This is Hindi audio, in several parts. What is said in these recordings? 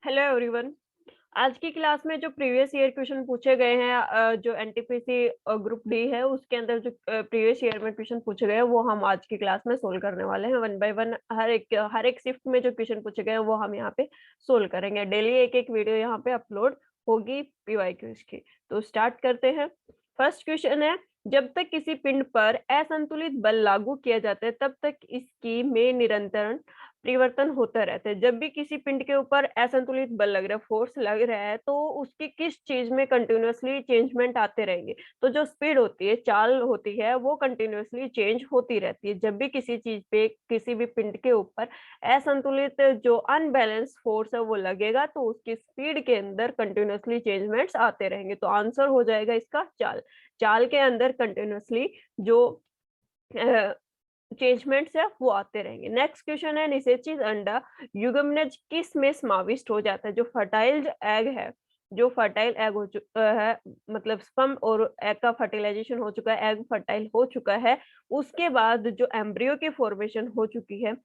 Hello everyone. आज की क्लास में जो प्रीवियस ईयर क्वेश्चन पूछे गए हैं जो एनटीपीसी ग्रुप डी है उसके अंदर जो प्रीवियस ईयर में क्वेश्चन पूछे गए हैं वो हम आज की क्लास में सोल्व करने वाले हैं वन बाय वन। हर एक शिफ्ट में जो क्वेश्चन पूछे गए हैं वो हम यहाँ पे सोल्व करेंगे। डेली एक एक वीडियो यहाँ पे अपलोड होगी पीवाईक्यूज की। तो स्टार्ट करते हैं। फर्स्ट क्वेश्चन है, जब तक किसी पिंड पर असंतुलित बल लागू किया जाता है तब तक इसकी में निरंतर परिवर्तन होता रहता है। जब भी किसी पिंड के ऊपर असंतुलित बल लग रहा है, फोर्स लग रहा है, तो उसकी किस चीज में कंटिन्यूअसली चेंजमेंट आते रहेंगे। तो जो स्पीड होती है, चाल होती है, वो कंटिन्यूअसली चेंज होती रहती है। जब भी किसी चीज पे, किसी भी पिंड के ऊपर असंतुलित जो अनबैलेंस फोर्स है वो लगेगा तो उसकी स्पीड के अंदर कंटिन्यूअसली चेंजमेंट्स आते रहेंगे। तो आंसर हो जाएगा इसका चाल। चाल के अंदर कंटिन्यूअसली जो चेंजमेंट्स है वो आते रहेंगे। नेक्स्ट क्वेश्चन है, निषेचित अंडा युग्मनज किस में समाविष्ट हो जाता है। जो फर्टाइल एग है, जो फर्टाइल एग हो चुका है, मतलब स्पर्म और एग का फर्टिलाइजेशन हो चुका है, एग फर्टाइल हो चुका है, उसके बाद जो एम्ब्रियो की फॉर्मेशन हो चुकी है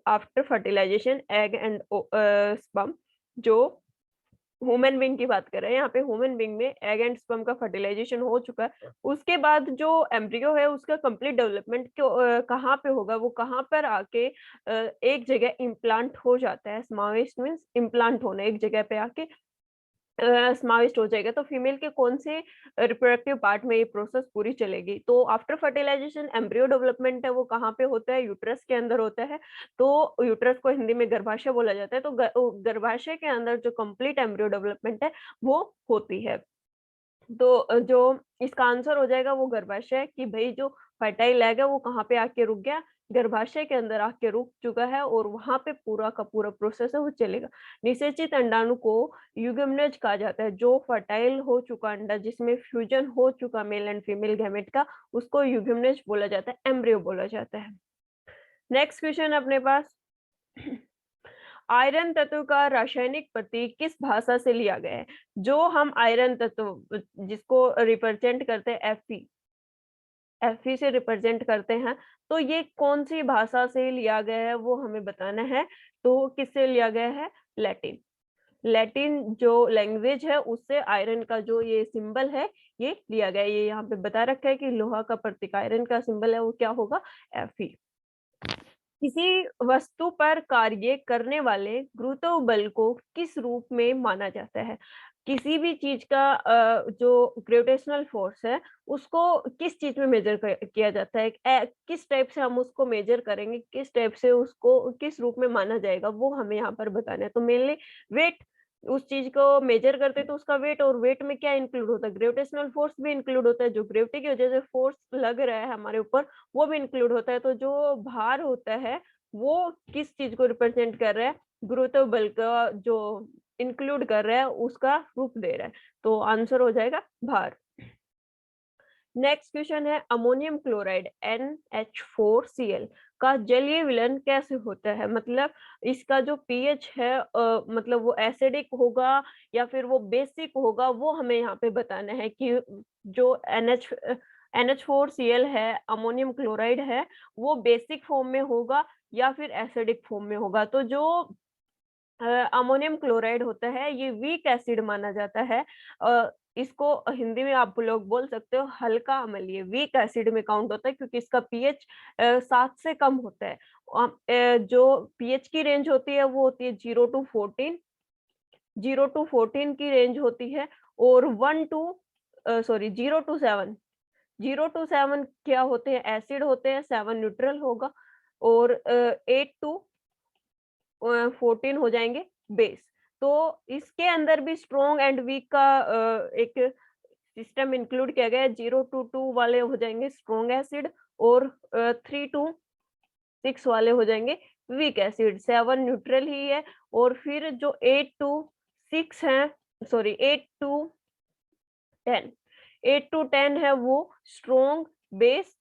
after fertilization egg and sperm, जो ह्यूमन बीइंग की बात कर रहे हैं यहाँ पे, ह्यूमन बीइंग में एग एंड स्पर्म का फर्टिलाइजेशन हो चुका है। उसके बाद जो एम्ब्रियो है उसका कंप्लीट डेवलपमेंट कहाँ पे होगा, वो कहाँ पर आके एक जगह इम्प्लांट हो जाता है। समाविष्ट मीन्स इम्प्लांट होना, एक जगह पे आके समाविष्ट हो जाएगा। तो फीमेल के कौन से रिप्रोडक्टिव पार्ट में ये प्रोसेस पूरी चलेगी। तो आफ्टर फर्टिलाइजेशन एम्ब्रियो डेवलपमेंट है वो कहाँ पे होता है, यूट्रस के अंदर होता है। तो यूट्रस को हिंदी में गर्भाशय बोला जाता है। तो गर्भाशय के अंदर जो कंप्लीट एम्ब्रियो डेवलपमेंट है वो होती है। तो जो इसका आंसर हो जाएगा वो गर्भाशय, कि भाई जो फर्टाइल एग है वो कहाँ पे आके रुक गया, गर्भाशय के अंदर आके रुक चुका है और वहां पे पूरा का पूरा प्रोसेस है वो चलेगा। निषेचित अंडाणु को युग्मनज कहा जाता है। जो फर्टाइल हो चुका अंडा, जिसमें फ्यूजन हो चुका मेल एंड फीमेल गैमेट का, उसको युग्मनज बोला जाता है, एम्ब्रियो बोला जाता है। नेक्स्ट क्वेश्चन अपने पास, आयरन तत्व का रासायनिक प्रतीक किस भाषा से लिया गया है। जो हम आयरन तत्व जिसको रिप्रेजेंट करते हैं एफई, एफई से रिप्रेजेंट करते हैं, तो ये कौन सी भाषा से लिया गया है वो हमें बताना है। तो किससे लिया गया है, लैटिन। लैटिन जो लैंग्वेज है उससे आयरन का जो ये सिंबल है ये लिया गया है। ये यहाँ पे बता रखा है कि लोहा का प्रतीक आयरन का सिंबल है वो क्या होगा, एफई। किसी वस्तु पर कार्य करने वाले गुरुत्व बल को किस रूप में माना जाता है। किसी भी चीज का जो ग्रेविटेशनल फोर्स है उसको किस चीज में मेजर किया जाता है, किस टाइप से हम उसको मेजर करेंगे, किस टाइप से उसको किस रूप में माना जाएगा, वो हमें यहाँ पर बताना है। तो मेनली वेट, उस चीज को मेजर करते हैं तो उसका वेट, और वेट में क्या इंक्लूड होता है, ग्रेविटेशनल फोर्स भी इंक्लूड होता है। जो ग्रेविटी की वजह से फोर्स लग रहा है हमारे ऊपर वो भी इंक्लूड होता है। तो जो भार होता है वो किस चीज को रिप्रेजेंट कर रहा है, गुरुत्व बल का जो इंक्लूड कर रहा है उसका रूप दे रहा है। तो आंसर हो जाएगा भार। नेक्स्ट क्वेश्चन है, अमोनियम क्लोराइड NH4Cl का जलीय विलयन कैसे होता है। मतलब इसका जो पीएच है मतलब वो एसिडिक होगा या फिर वो बेसिक होगा, वो हमें यहाँ पे बताना है कि जो NH4Cl है, अमोनियम क्लोराइड है, वो बेसिक फॉर्म में होगा या फिर एसिडिक फॉर्म में होगा। तो जो अमोनियम क्लोराइड होता है ये वीक एसिड माना जाता है। इसको हिंदी में आप लोग बोल सकते हो हल्का अम्लीय, वीक एसिड में काउंट होता है क्योंकि इसका पीएच 7 से कम होता है। जो पीएच की रेंज होती है वो होती है 0 to 14, 0 to 14 की रेंज होती है। और 0 to 7, 0 to 7 क्या होते हैं, एसिड होते हैं, 7 न्यूट्रल होगा, और 8 to 14 हो जाएंगे बेस। तो इसके अंदर भी स्ट्रॉन्ग एंड वीक का एक सिस्टम इंक्लूड किया गया है। 0 to 2 वाले हो जाएंगे स्ट्रॉन्ग एसिड, और 3 to 6 वाले हो जाएंगे वीक एसिड। 7 न्यूट्रल ही है, और फिर जो 8 to 6 है, सॉरी 8 to 10, 8 to 10 है वो स्ट्रॉन्ग बेस,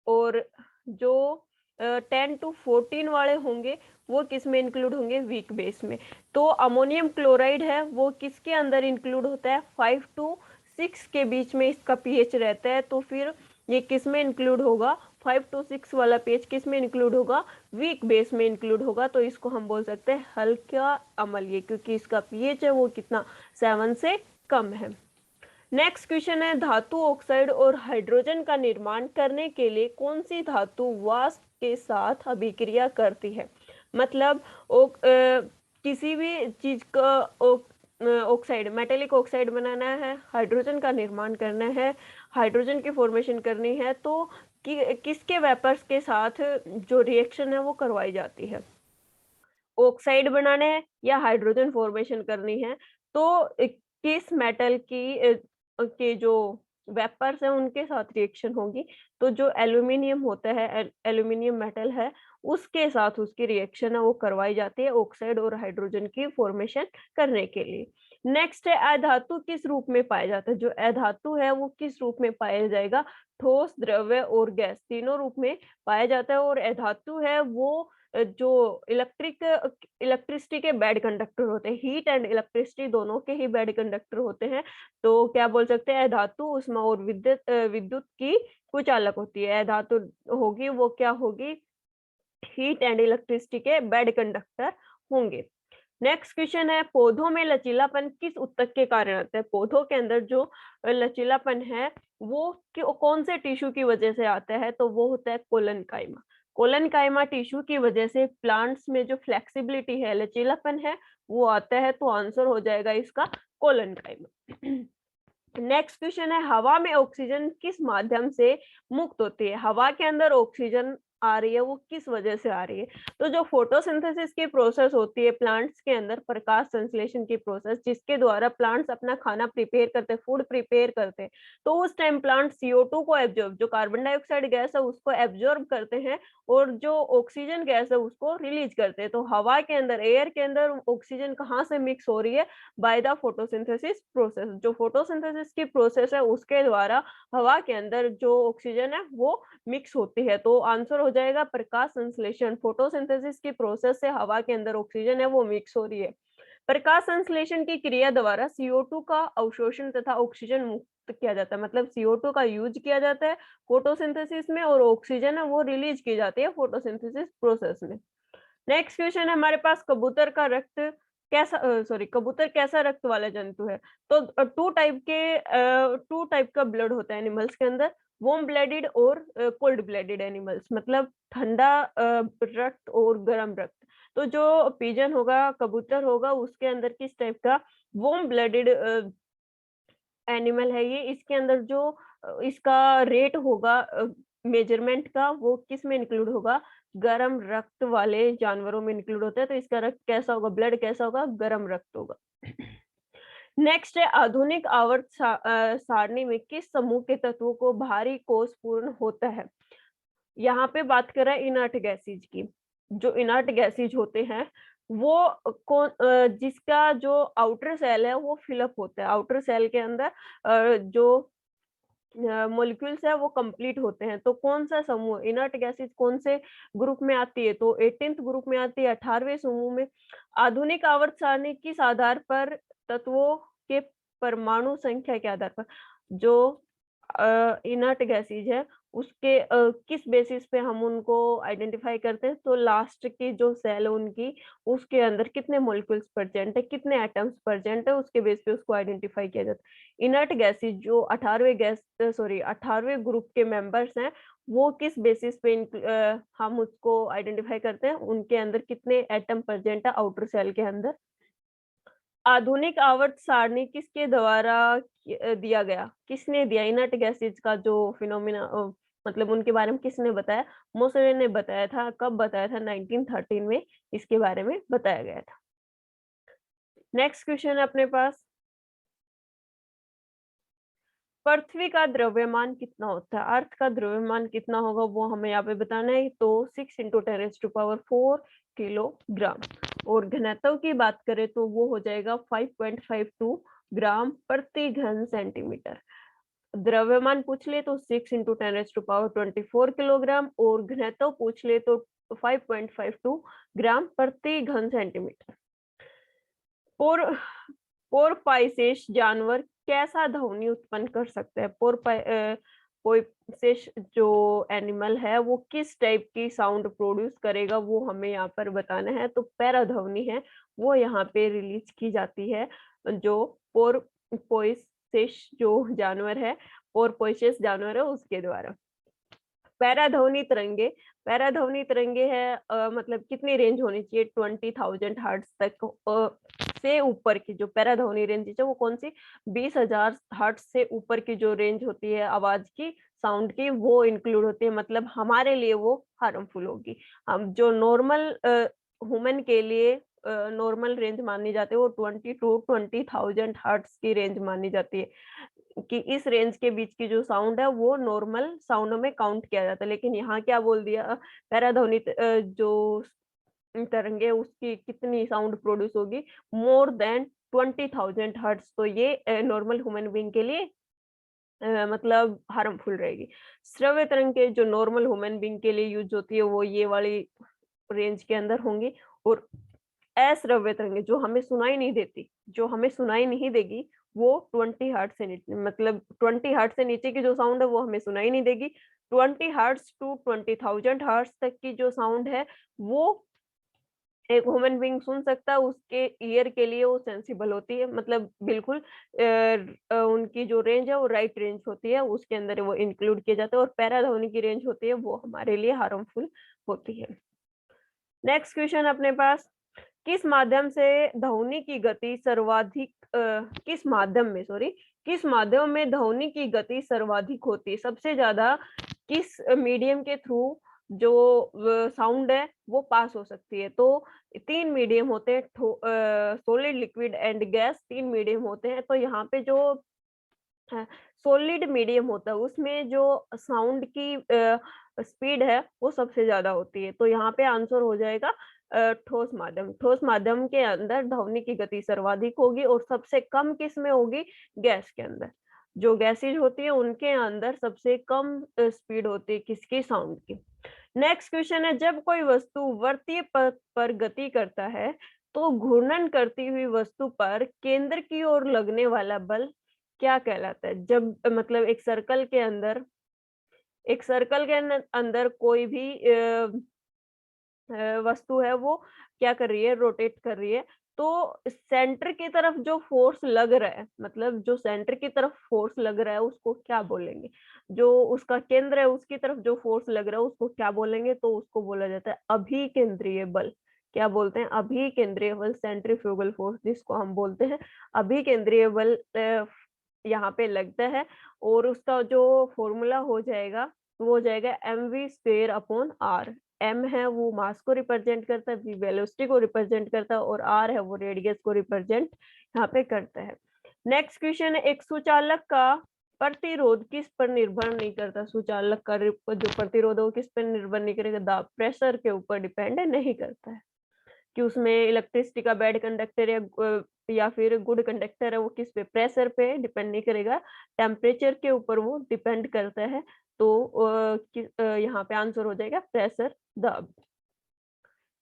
और जो 10 to 14 वाले होंगे वो किस में इंक्लूड होंगे, वीक बेस में। तो अमोनियम क्लोराइड है वो किसके अंदर इंक्लूड होता है, 5 to 6 के बीच में इसका पीएच रहता है। तो फिर ये किस में इंक्लूड होगा, 5 to 6 वाला पेज किस में इंक्लूड होगा, वीक बेस में इंक्लूड होगा, तो इसको हम बोल सकते हैं हल्का अम्लीय, क्योंकि इसका पीएच है वो कितना 7 से कम है। नेक्स्ट क्वेश्चन है, धातु ऑक्साइड और हाइड्रोजन का निर्माण करने के लिए कौन सी धातु वाष्प के साथ अभिक्रिया करती है। मतलब किसी भी चीज का ऑक्साइड, मेटेलिक ऑक्साइड बनाना है, हाइड्रोजन का निर्माण करना है, हाइड्रोजन की फॉर्मेशन करनी है, तो किसके वेपर्स के साथ जो रिएक्शन है वो करवाई जाती है, ऑक्साइड बनाने हैं या हाइड्रोजन फॉर्मेशन करनी है, तो किस मेटल की के जो वेपर्स हैं उनके साथ रिएक्शन होगी। तो जो एल्यूमिनियम होता है, एल्यूमिनियम मेटल है, उसके साथ उसकी रिएक्शन है वो करवाई जाती है ऑक्साइड और हाइड्रोजन की फॉर्मेशन करने के लिए। नेक्स्ट है, अधातु किस रूप में पाया जाता है। जो अधातु है वो किस रूप में पाया जाएगा, ठोस, द्रव्य और गैस तीनों रूप में पाया जाता है। और अधातु है वो जो इलेक्ट्रिसिटी के बैड कंडक्टर होते हैं, हीट एंड इलेक्ट्रिसिटी दोनों के ही बैड कंडक्टर होते हैं। तो क्या बोल सकते हैं, धातु उष्मा और विद्युत की कुचालक होती है। धातु होगी वो क्या होगी, हीट एंड इलेक्ट्रिसिटी के बैड कंडक्टर होंगे। नेक्स्ट क्वेश्चन है, पौधों में लचीलापन किस ऊतक के कारण आता है। पौधों के अंदर जो लचीलापन है वो कौन से टिश्यू की वजह से आता है, तो वो होता है कोलेनकाइमा। कोलेनकाइमा टिश्यू की वजह से प्लांट्स में जो फ्लेक्सिबिलिटी है, लचीलापन है, वो आता है। तो आंसर हो जाएगा इसका कोलेनकाइमा। नेक्स्ट क्वेश्चन है, हवा में ऑक्सीजन किस माध्यम से मुक्त होती है। हवा के अंदर ऑक्सीजन आ रही है वो किस वजह से आ रही है, तो जो फोटोसिंथेसिस की प्रोसेस होती है प्लांट्स के अंदर, प्रकाश संश्लेषण की प्रोसेस, जिसके द्वारा प्लांट्स अपना खाना प्रिपेयर करते हैं, फूड प्रिपेयर करते हैं, तो उस टाइम प्लांट CO2 को एब्जॉर्ब, जो कार्बन डाइऑक्साइड गैस है उसको एब्जॉर्ब करते हैं और जो ऑक्सीजन गैस है उसको रिलीज करते हैं। तो हवा के अंदर, एयर के अंदर ऑक्सीजन कहाँ से मिक्स हो रही है, बाय द फोटोसिंथेसिस प्रोसेस। जो फोटोसिंथेसिस की प्रोसेस है उसके द्वारा हवा के अंदर जो ऑक्सीजन है वो मिक्स होती है। तो आंसर हो जाएगा प्रकाश संश्लेषण। फोटोसिंथेसिस की प्रोसेस से हवा के अंदर ऑक्सीजन है वो मिक्स हो रही है। प्रकाश संश्लेषण की क्रिया द्वारा CO2 का अवशोषण तथा ऑक्सीजन मुक्त किया जाता है। मतलब CO2 का यूज किया जाता है फोटोसिंथेसिस में और ऑक्सीजन है वो रिलीज की जाती है फोटोसिंथेसिस प्रोसेस में। नेक्स्ट क्वेश्चन है हमारे पास, कबूतर का रक्त कबूतर कैसा रक्त वाला जंतु है। तो टू टाइप का ब्लड होता है एनिमल्स के अंदर, वार्म ब्लडेड और कोल्ड ब्लडेड एनिमल्स, मतलब ठंडा रक्त और गर्म रक्त। तो जो पिजन होगा, कबूतर होगा, उसके अंदर किस टाइप का वार्म ब्लडेड एनिमल है ये। इसके अंदर जो इसका रेट होगा मेजरमेंट का, वो किस में इंक्लूड होगा, गरम रक्त वाले जानवरों में इंक्लूड होता है। तो इसका रक्त कैसा होगा, ब्लड कैसा होगा, गरम रक्त होगा। नेक्स्ट है, आधुनिक आवर्त सारणी में किस समूह के तत्वों को भारी कोष पूर्ण होता है। यहाँ पे बात कर रहा है इनर्ट गैसेज की। जो इनर्ट गैसेज होते हैं वो जिसका जो आउटर सेल है वो फिलअप होता है, आउटर सेल के अंदर जो मॉलिक्यूल्स है वो कंप्लीट होते हैं। तो कौन सा समूह इनर्ट गैसेज कौन से ग्रुप में आती है, तो 18th ग्रुप में आती है, 18वें समूह में। आधुनिक आवर्त सारणी किस आधार पर, तत्वों के परमाणु संख्या के आधार पर, जो इनर्ट गैसेज है उसके किस बेसिस पे हम उनको आइडेंटिफाई करते हैं, तो लास्ट की जो सेल है उनकी, उसके अंदर कितने मॉलिक्यूल्स प्रेजेंट है, कितने एटम्स प्रेजेंट है, उसके बेस पे उसको आइडेंटिफाई किया जाता है। इनर्ट गैसेज जो 18वें ग्रुप के मेंबर्स हैं, वो किस बेसिस पे हम उसको आइडेंटिफाई करते हैं, उनके अंदर कितने एटम प्रेजेंट है आउटर सेल के अंदर। आधुनिक आवर्त सारणी किसके द्वारा दिया गया, किसने दिया, इनर्ट गैसेज का जो फिनोमिना मतलब उनके बारे में किसने बताया, मोसले ने बताया था। कब बताया था, 1913 में इसके बारे में बताया गया था। नेक्स्ट क्वेश्चन है अपने पास, पृथ्वी का द्रव्यमान कितना होता है। अर्थ का द्रव्यमान कितना होगा वो हमें यहाँ पे बताना है। तो 6 × 10⁴ किलोग्राम। और घनत्व की बात करें तो वो हो जाएगा 5.52 ग्राम प्रति घन सेंटीमीटर। द्रव्यमान पूछ ले तो 6 × 10⁴ किलोग्राम और घनत्व पूछ ले तो 5.52 ग्राम प्रति घन सेंटीमीटर। पोरपाइसेस जानवर कैसा ध्वनि उत्पन्न कर सकते हैं। कोई विशेष जो एनिमल है वो किस टाइप की साउंड प्रोड्यूस करेगा वो हमें यहाँ पर बताना है। तो पैराध्वनि है वो यहाँ पे रिलीज की जाती है जो पोरपोइसेस जो जानवर है, पोरपोइसेस जानवर है उसके द्वारा। पैराध्वनि तरंगे है मतलब कितनी रेंज होनी चाहिए 20,000 हर्ट्ज तक से ऊपर की जो पैराध्वनि रेंज है वो कौन सी 20,000 हर्ट्ज से ऊपर की जो रेंज होती है आवाज की साउंड की वो इंक्लूड होती है, मतलब हमारे लिए वो हार्मफुल होगी। हम जो नॉर्मल ह्यूमन के लिए नॉर्मल रेंज मानी जाती है वो 20,000 हर्ट्ज की रेंज मानी जाती है कि इस रेंज के बीच की जो साउंड है वो नॉर्मल साउंडों में काउंट किया जाता है। लेकिन यहाँ क्या बोल दिया पैराध्वनि जो तरंगे उसकी कितनी साउंड प्रोड्यूस होगी मोर देन 20,000 हर्ट्ज। तो ये नॉर्मल ह्यूमन बीइंग के लिए मतलब हार्मफुल रहेगी। श्रव्य तरंगे जो नॉर्मल ह्यूमन बीइंग के लिए यूज होती है वो ये वाली रेंज के अंदर होंगी। और अश्रव्य तरंगे जो हमें सुनाई नहीं देती, जो हमें सुनाई नहीं देगी वो 20 हर्ट्ज से नीचे, मतलब 20 हर्ट्ज से नीचे की जो साउंड है वो हमें सुनाई नहीं देगी। 20 हर्ट्ज टू 20,000 हर्ट्ज तक की जो साउंड है वो एक ह्यूमन बीइंग सुन सकता है, उसके ईयर के लिए वो सेंसिबल होती है, मतलब बिल्कुल उनकी जो रेंज है वो राइट रेंज होती है, उसके अंदर वो इंक्लूड किया जाता है। और पैराध्वनि की रेंज होती है वो हमारे लिए हार्मफुल होती है। नेक्स्ट क्वेश्चन अपने पास, किस माध्यम से ध्वनि की गति सर्वाधिक किस माध्यम में ध्वनि की गति सर्वाधिक होती है? सबसे ज्यादा किस मीडियम के थ्रू जो साउंड है वो पास हो सकती है? तो 3 मीडियम होते हैं, solid, liquid and gas, 3 medium होते हैं। तो यहाँ पे जो सॉलिड मीडियम होता है उसमें जो साउंड की स्पीड है वो सबसे ज्यादा होती है। तो यहाँ पे आंसर हो जाएगा ठोस माध्यम। ठोस माध्यम के अंदर ध्वनि की गति सर्वाधिक होगी और सबसे कम किस में होगी? गैस के अंदर। जो गैसेज होती है उनके अंदर सबसे कम स्पीड होती है किसकी? साउंड की। नेक्स्ट क्वेश्चन है, जब कोई वस्तु वर्तीय पथ पर गति करता है तो घूर्णन करती हुई वस्तु पर केंद्र की ओर लगने वाला बल क्या कहलाता है? जब मतलब एक सर्कल के अंदर कोई भी वस्तु है वो क्या कर रही है? रोटेट कर रही है। तो सेंटर की तरफ जो फोर्स लग रहा है, मतलब जो सेंटर की तरफ फोर्स लग रहा है उसको क्या बोलेंगे? जो उसका केंद्र है उसकी तरफ जो फोर्स लग रहा है उसको क्या बोलेंगे? तो उसको बोला जाता है अभिकेंद्रीय बल। क्या बोलते हैं? अभिकेंद्रीय बल, सेंट्रीफ्यूगल फोर्स जिसको हम बोलते हैं। अभिकेंद्रीय बल यहाँ पे लगता है और उसका जो फॉर्मूला हो जाएगा वो हो जाएगा mv²/r। m है वो मास को रिप्रेजेंट करता है, v वेलोसिटी को रिप्रेजेंट करता है और r है वो रेडियस को रिप्रेजेंट यहाँ पे करता है। नेक्स्ट क्वेश्चन है, एक सुचालक का प्रतिरोध किस पर निर्भर नहीं करता? सुचालक का जो प्रतिरोध है वो किस पर निर्भर नहीं करेगा? दाब, प्रेशर के ऊपर डिपेंड नहीं करता है कि उसमें इलेक्ट्रिसिटी का बैड कंडक्टर या फिर गुड कंडक्टर है, वो किस पे? प्रेशर पे डिपेंड नहीं करेगा, टेम्परेचर के ऊपर वो डिपेंड करता है। तो यहाँ पे आंसर हो जाएगा प्रेशर, दाब।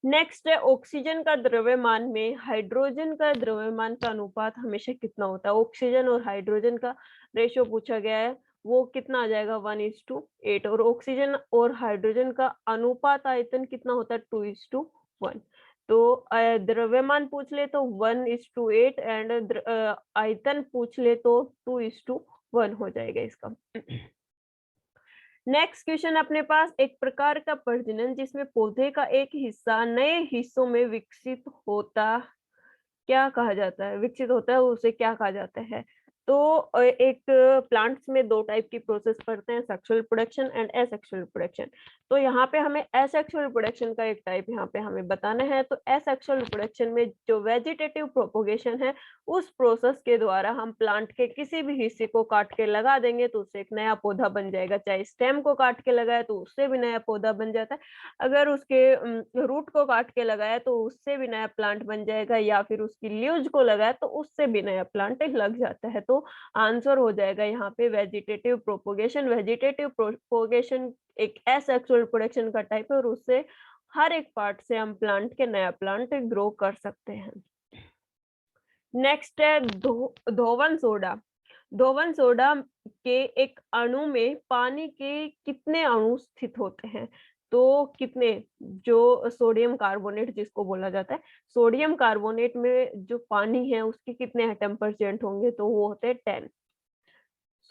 नेक्स्ट है, ऑक्सीजन का द्रव्यमान में हाइड्रोजन का द्रव्यमान का अनुपात हमेशा कितना होता है? ऑक्सीजन और हाइड्रोजन का रेशियो पूछा गया है, वो कितना आ जाएगा? 1:8। और ऑक्सीजन और हाइड्रोजन का अनुपात आयतन कितना होता है? 2:1। तो द्रव्यमान पूछ ले तो 1:8 एंड आयतन पूछ ले तो 2:1 हो जाएगा इसका। नेक्स्ट क्वेश्चन अपने पास, एक प्रकार का प्रजनन जिसमें पौधे का एक हिस्सा नए हिस्सों में विकसित होता क्या कहा जाता है? विकसित होता है उसे क्या कहा जाता है? तो एक प्लांट्स में 2 टाइप की प्रोसेस पढ़ते हैं, sexual production and asexual production. तो यहाँ पे हमें एसेक्सुअल प्रोडक्शन का एक टाइप यहाँ पे हमें बताना है। तो एसेक्सुअल प्रोडक्शन में जो वेजिटेटिव प्रोपोगेशन है उस प्रोसेस के द्वारा हम प्लांट के किसी भी हिस्से को काट के लगा देंगे तो उससे एक नया पौधा बन जाएगा। चाहे स्टेम को काट के लगाए तो उससे भी नया पौधा बन जाता है, अगर उसके रूट को काट के लगाया तो उससे भी नया प्लांट बन जाएगा, या फिर उसकी लीव्स को लगाया तो उससे भी नया प्लांट लग जाता है। तो आंसर हो जाएगा यहाँ पे वेजिटेटिव प्रोपोगेशन। वेजिटेटिव प्रोपोगेशन एक एसेक्सुअल प्रोडक्शन का टाइप है और उससे हर एक पार्ट से हम प्लांट के नया प्लांट ग्रो कर सकते हैं। नेक्स्ट है धोवन सोडा। धोवन सोडा के एक अणु में पानी के कितने अणु स्थित होते हैं? तो कितने, जो सोडियम कार्बोनेट जिसको बोला जाता है, सोडियम कार्बोनेट में जो पानी है उसके कितने एटम परसेंट होंगे? तो वो होते हैं 10।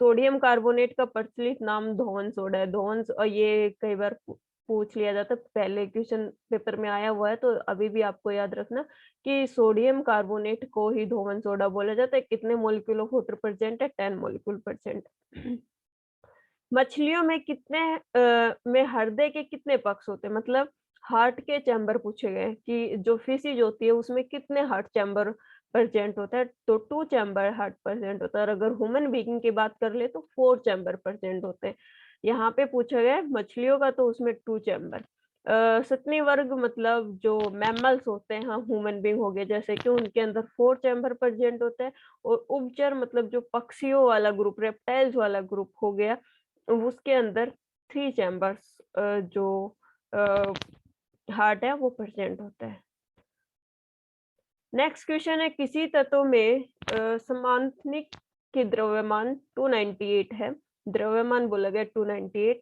सोडियम कार्बोनेट का प्रचलित नाम धोवन सोडा है। ये कई बार पूछ लिया जाता है, पहले क्वेश्चन पेपर में आया हुआ है, तो अभी भी आपको याद रखना कि सोडियम कार्बोनेट को ही धोवन सोडा बोला जाता है। कितने मोलिक्यूल ऑफ वाटर प्रेजेंट है? 10 मोलिक्यूल प्रेजेंट। मछलियों में में हृदय के कितने पक्ष होते हैं? मतलब हार्ट के चैम्बर पूछे गए कि जो फिशेज होती है उसमें कितने हार्ट चैम्बर प्रेजेंट होता है? तो 2 चैम्बर हार्ट प्रेजेंट होता है, और अगर ह्यूमन बीइंग की बात कर ले तो 4 चैम्बर प्रेजेंट होते हैं। यहाँ पे पूछा गया है मछलियों का, तो उसमें 2 चैम्बर। सतनी वर्ग मतलब जो मैमल्स होते हैं, ह्यूमन बीइंग हो गए जैसे कि, उनके अंदर 4 चैम्बर प्रेजेंट होते हैं। और उभचर मतलब जो पक्षियों वाला ग्रुप, रेप्टाइल्स वाला ग्रुप हो गया, उसके अंदर 3 चैम्बर्स जो हार्ट है वो प्रेजेंट होता है। नेक्स्ट क्वेश्चन है, किसी तत्व में समांतनिक की द्रव्यमान 298 है। द्रव्यमान बोला गया 298।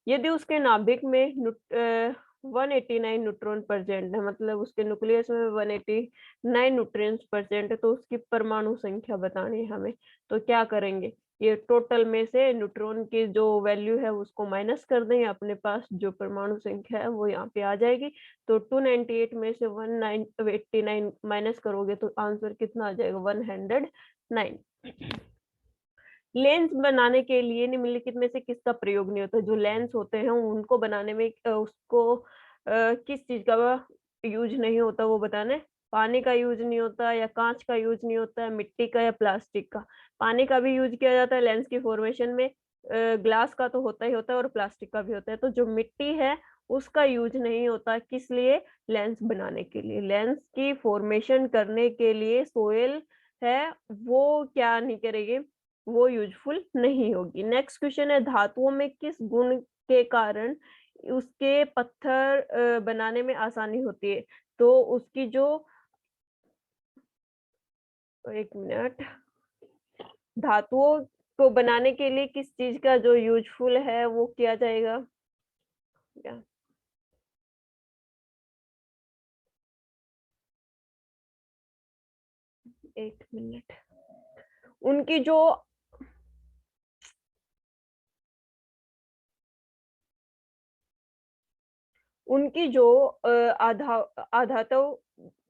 यदि उसके नाभिक में 189 न्यूट्रॉन प्रेजेंट है, मतलब उसके न्यूक्लियस में 189 न्यूट्रॉन्स प्रेजेंट है, तो उसकी परमाणु संख्या बतानी है हमें। तो क्या करेंगे, ये टोटल में से न्यूट्रॉन की जो वैल्यू है उसको माइनस कर देंगे, अपने पास जो परमाणु संख्या है वो यहाँ पे आ जाएगी। तो 298 में से 189 माइनस करोगे तो आंसर कितना आ जाएगा? 109। लेंस बनाने के लिए निम्नलिखित में से किसका प्रयोग नहीं होता? जो लेंस होते हैं उनको बनाने में उसको किस चीज का यूज नहीं होता वो बताना है। पानी का यूज नहीं होता, या कांच का यूज नहीं होता, मिट्टी का या प्लास्टिक का? पानी का भी यूज किया जाता है लेंस की फॉर्मेशन में, ग्लास का तो होता ही होता है और प्लास्टिक का भी होता है। तो जो मिट्टी है उसका यूज नहीं होता, किस लिए? लेंस बनाने के लिए। लेंस की फॉर्मेशन करने के लिए सोयल है वो क्या नहीं करेगी, वो यूजफुल नहीं होगी। नेक्स्ट क्वेश्चन है, धातुओं में किस गुण के कारण उसके पत्थर बनाने में आसानी होती है? तो उसकी जो, एक मिनट, धातुओं को बनाने के लिए किस चीज का जो यूजफुल है वो किया जाएगा? क्या? एक मिनट। उनकी जो उनकी जो आधातव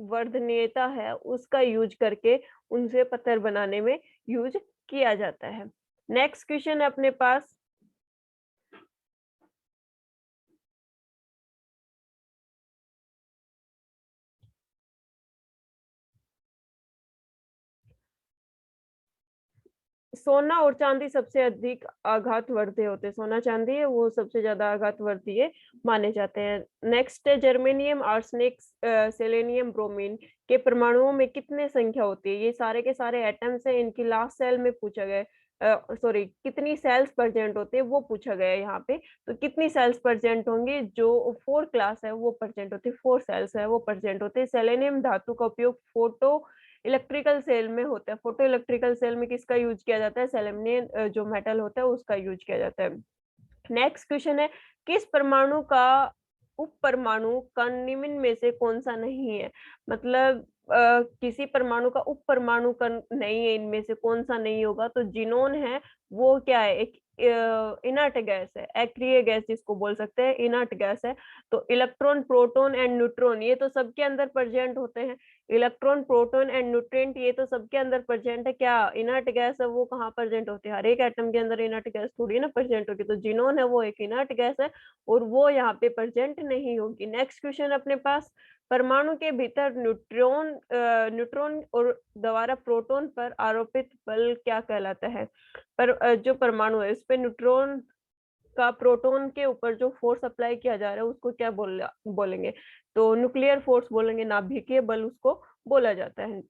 वर्धनीयता है उसका यूज करके उनसे पत्थर बनाने में यूज किया जाता है। नेक्स्ट क्वेश्चन है अपने पास, सोना और चांदी सबसे अधिक आघातवर्ती होते हैं। सोना चांदी है वो सबसे ज्यादा आघातवर्ती है माने जाते हैं। नेक्स्ट है, जर्मेनियम, आर्सेनिक, सेलेनियम, ब्रोमीन के परमाणुओं में कितने संख्या होती है? ये सारे के सारे एटम्स है, इनकी लास्ट सेल में पूछा गया है, सॉरी, कितनी सेल्स प्रेजेंट होते हैं वो पूछा गया है यहाँ पे। तो कितनी सेल्स प्रेजेंट होंगी? जो 4 क्लास है वो प्रेजेंट होती है, 4 सेल्स है वो प्रेजेंट होते हैं। सेलेनियम धातु का उपयोग फोटो इलेक्ट्रिकल सेल में होता है। फोटो इलेक्ट्रिकल सेल में किसका यूज किया जाता है? सेलेनियम जो मेटल होता है उसका यूज किया जाता है। नेक्स्ट क्वेश्चन है, किस परमाणु का उप परमाणु कण निम्न में से कौन सा नहीं है? मतलब किसी परमाणु का उप परमाणु कण नहीं है, इनमें से कौन सा नहीं होगा? तो जिनोन है वो क्या है? एक इनर्ट गैस है, अक्रिय गैस जिसको बोल सकते हैं, इनर्ट गैस है। तो इलेक्ट्रॉन, प्रोटॉन एंड न्यूट्रॉन ये तो सबके अंदर प्रेजेंट होते हैं। इलेक्ट्रॉन, प्रोटॉन एंड न्यूट्रिएंट ये तो सबके अंदर प्रेजेंट है। क्या इनर्ट गैस है वो कहाँ प्रेजेंट होती है? हर एक एटम के अंदर इनर्ट गैस थोड़ी ना प्रेजेंट होगी। तो जिनोन है वो एक इनर्ट गैस है और वो यहाँ पे प्रेजेंट नहीं होगी। नेक्स्ट क्वेश्चन अपने पास, परमाणु के भीतर न्यूट्रॉन और द्वारा प्रोटॉन पर आरोपित बल क्या कहलाता है? पर जो परमाणु है उस पे न्यूट्रॉन का प्रोटॉन के ऊपर जो फोर्स अप्लाई किया जा रहा है उसको क्या बोलेंगे? तो न्यूक्लियर फोर्स बोलेंगे, नाभिकीय बल उसको बोला जाता है।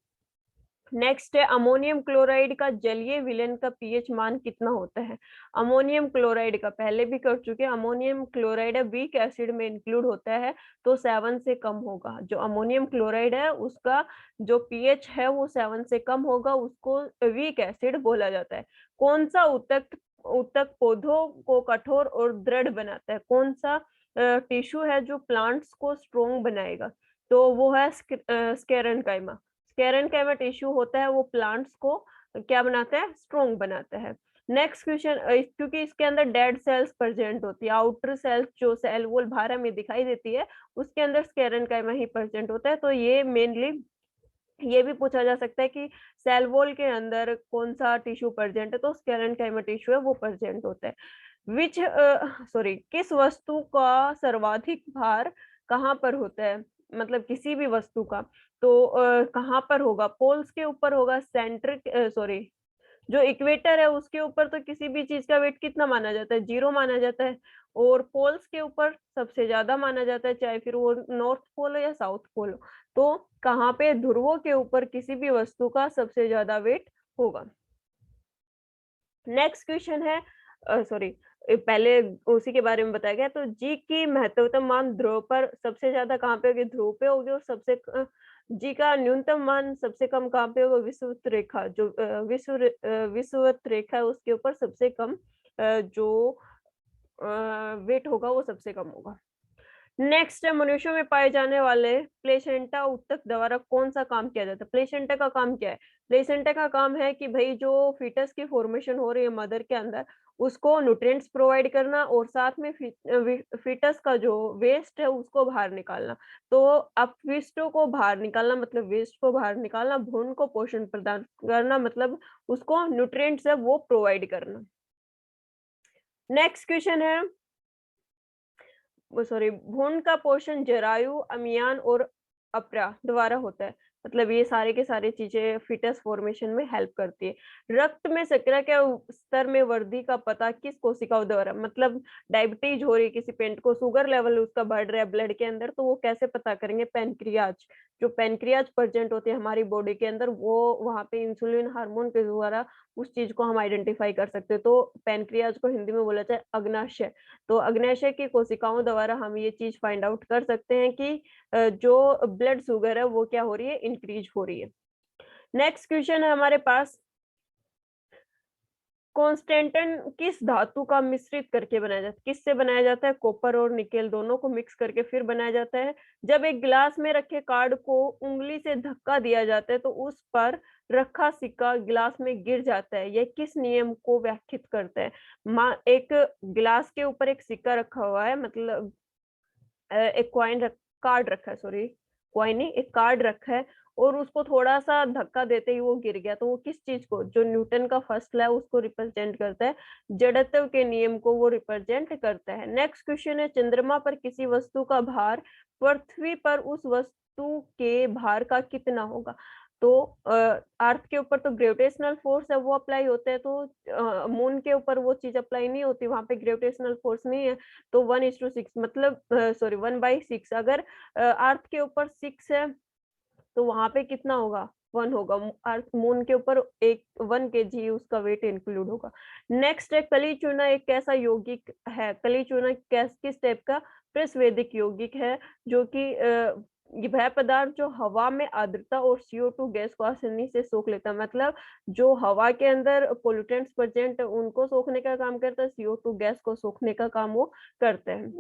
नेक्स्ट है अमोनियम क्लोराइड का जलीय विलयन का पीएच मान कितना होता है। अमोनियम क्लोराइड का पहले भी कर चुके हैं, अमोनियम क्लोराइड है वीक एसिड में इंक्लूड होता है तो 7 से कम होगा। जो अमोनियम क्लोराइड है उसका जो पीएच है वो 7 से कम होगा, उसको वीक एसिड बोला जाता है। कौन सा ऊतक ऊतक पौधों को कठोर और दृढ़ बनाता है? कौन सा टिश्यू है जो प्लांट्स को स्ट्रोंग बनाएगा? तो वो है स्केरेनकाइमा। स्केरेनकाइमा टिश्यू होता है वो प्लांट्स को क्या बनाता है? स्ट्रोंग बनाता है। नेक्स्ट क्वेश्चन, क्योंकि इसके अंदर डेड सेल्स प्रेजेंट होती है, आउटर सेल्स जो सेल वॉल बाहर हमें दिखाई देती है उसके अंदर स्केरेनकाइमा ही प्रेजेंट होता है, तो ये मेनली ये भी पूछा जा सकता है कि सेल वॉल के अंदर कौन सा टिश्यू प्रेजेंट है, तो स्केरेनकाइमा टिश्यू है वो प्रेजेंट होता है। विच सॉरी किस वस्तु का सर्वाधिक भार कहाँ पर होता है? मतलब किसी भी वस्तु का, तो कहाँ पर होगा? पोल्स के ऊपर होगा, सेंटर सॉरी जो इक्वेटर है उसके ऊपर तो किसी भी चीज का वेट कितना माना जाता है? 0 माना जाता है। और पोल्स के ऊपर सबसे ज्यादा माना जाता है, चाहे फिर वो नॉर्थ पोल हो या साउथ पोल हो। तो कहाँ पे ध्रुवों के ऊपर किसी भी वस्तु का सबसे ज्यादा वेट होगा? नेक्स्ट क्वेश्चन है, सॉरी पहले उसी के बारे में बताया गया, तो जी की महत्तम मान ध्रुव पर सबसे ज्यादा कहाँ पे होगी? ध्रुव पे होगी। और जी का न्यूनतम मान सबसे कम कहाँ पे होगा? विषुवत रेखा, जो विषुवत रेखा है उसके ऊपर सबसे कम जो वेट होगा वो सबसे कम होगा। नेक्स्ट है मनुष्यों में पाए जाने वाले प्लेसेंटा ऊतक द्वारा कौन सा काम किया जाता है? प्लेसेंटा का काम क्या है? प्लेसेंटा का काम है कि भाई जो फीटस की फॉर्मेशन हो रही है मदर के अंदर उसको न्यूट्रिएंट्स प्रोवाइड करना और साथ में फीटस का जो वेस्ट है उसको बाहर निकालना। तो अपविष्टों को बाहर निकालना मतलब वेस्ट को बाहर निकालना, भ्रूण को पोषण प्रदान करना मतलब उसको न्यूट्रिएंट्स है वो प्रोवाइड करना। नेक्स्ट क्वेश्चन है, वो सॉरी भ्रूण का पोषण जरायु, अमियान और अपरा द्वारा होता है। मतलब ये सारे के सारे चीजें फीटस फॉर्मेशन में हेल्प करती है। रक्त में शर्करा के स्तर में वृद्धि का पता किस कोशिकाओं द्वारा? मतलब डायबिटीज हो रही है किसी पेशेंट को, शुगर लेवल उसका बढ़ रहा है ब्लड के अंदर, तो वो कैसे पता करेंगे? पेनक्रियाज, जो पेनक्रियाज प्रेजेंट होती है हमारी बॉडी के अंदर, वो वहां पे इंसुलिन हार्मोन के द्वारा उस चीज को हम आइडेंटिफाई कर सकते हैं। तो पेनक्रियाज को हिंदी में बोला जाए अग्नाशय। तो अग्नाशय की कोशिकाओं द्वारा हम ये चीज फाइंड आउट कर सकते हैं कि जो ब्लड शुगर है वो क्या हो रही है? इंक्रीज हो रही है। नेक्स्ट क्वेश्चन है हमारे पास, कॉन्स्टेंटन किस धातु का मिश्रित करके बनाया जाता है? किससे बनाया जाता है? कॉपर और निकेल दोनों को मिक्स करके फिर बनाया जाता है। जब एक गिलास में रखे कार्ड को उंगली से धक्का दिया जाता है तो उस पर रखा सिक्का गिलास में गिर जाता है, यह किस नियम को व्याख्यात करता है? एक गिलास के ऊपर एक सिक्का रखा हुआ है, मतलब एक कार्ड रखा है, सॉरी कॉइन नहीं, एक कार्ड रखा है और उसको थोड़ा सा धक्का देते ही वो गिर गया, तो वो किस चीज को? जो न्यूटन का फर्स्ट लॉ है उसको रिप्रेजेंट करता है, जड़त्व के नियम को वो रिप्रेजेंट करता है। नेक्स्ट क्वेश्चन है, चंद्रमा पर किसी वस्तु का भार पृथ्वी पर उस वस्तु के भार का कितना होगा? तो अर्थ के ऊपर तो ग्रेविटेशनल फोर्स है वो अप्लाई होता है, तो मून के ऊपर वो चीज अप्लाई नहीं होती, वहां पे ग्रेविटेशनल फोर्स नहीं है। तो 1:6 मतलब सॉरी 1/6, अगर अर्थ के ऊपर 6 है तो वहां पे कितना होगा? 1 होगा। अर्थ मून के ऊपर एक 1 kg उसका वेट इंक्लूड होगा। नेक्स्ट है, कली चूना एक कैसा यौगिक है? कली चूना किस टाइप का? प्रस्वेदिक यौगिक है, जो कि वह पदार्थ जो हवा में आर्द्रता और CO2 गैस को आसानी से सोख लेता है। मतलब जो हवा के अंदर पोल्यूटेंट्स प्रेजेंट है उनको सोखने का काम करता है, CO2 गैस को सोखने का काम वो करते हैं।